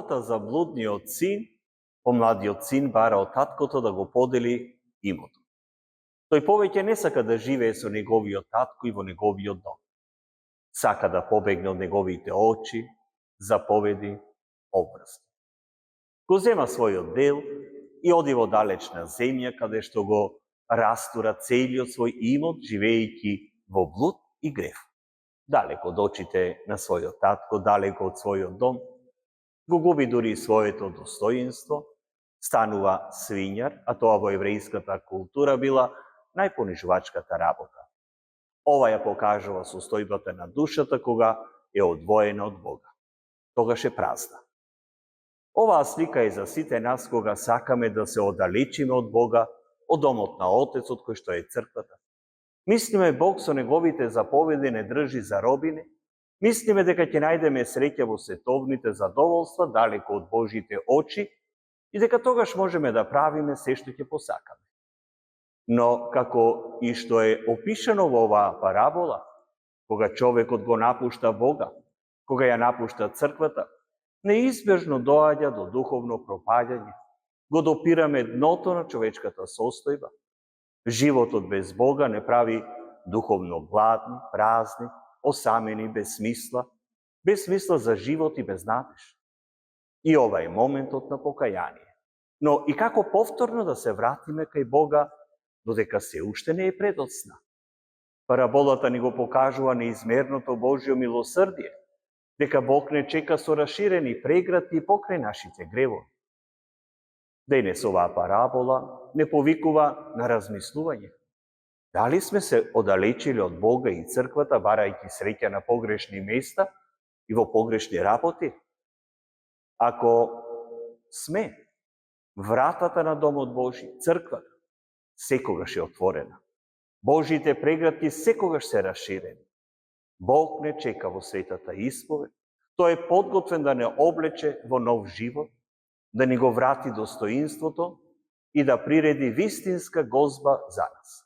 параболата за блудниот син, помладиот син бара од таткото да го подели имото. Тој повеќе не сака да живее со неговиот татко и во неговиот дом. Сака да побегне од неговите очи, заповеди, обврски. Го зема својот дел и оди во далечна земја, каде што го растура целиот свој имот, живеејќи во блуд и грев. Далеко од очите на својот татко, далеко од својот дом, го губи дури и своето достоинство, станува свињар, а тоа во еврејската култура била најпонижувачката работа. Ова ја покажува состојбата на душата кога е одвоена од Бога. Тогаш е празна. Оваа слика е за сите нас кога сакаме да се оддалечиме од Бога, од домот на Отецот кој што е црквата. Мислиме Бог со неговите заповеди не држи за робини, мислиме дека ќе најдеме среќа во световните задоволства далеко од Божите очи и дека тогаш можеме да правиме се што ќе посакаме. Но, како и што е опишано во оваа парабола, кога човекот го напушта Бога, кога ја напушта црквата, неизбежно доаѓа до духовно пропаѓање, го допираме дното на човечката состојба. Животот без Бога не прави духовно гладни, празни, осамени, без смисла за живот и без надеж. И ова е моментот на покаяние. Но и како повторно да се вратиме кај Бога, додека се уште не е предоцна. Параболата ни го покажува неизмерното Божјо милосрдие, дека Бог не чека со раширени прегради покрај нашите гревови. Денес оваа парабола не повикува на размислување. Дали сме се оддалечили од Бога и црквата, барајќи среќа на погрешни места и во погрешни работи? Ако сме, вратата на домот Божи, црквата, секогаш е отворена. Божите прегради секогаш се раширени. Бог не чека во светата исповед. Тој е подготвен да не облече во нов живот, да ни го врати достоинството и да приреди вистинска гозба за нас.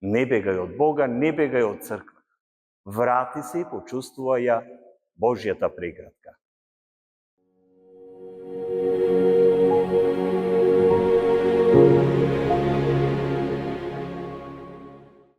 Не бегај од Бога, не бегај од црквата. Врати се и почувствувај ја Божјата преградка.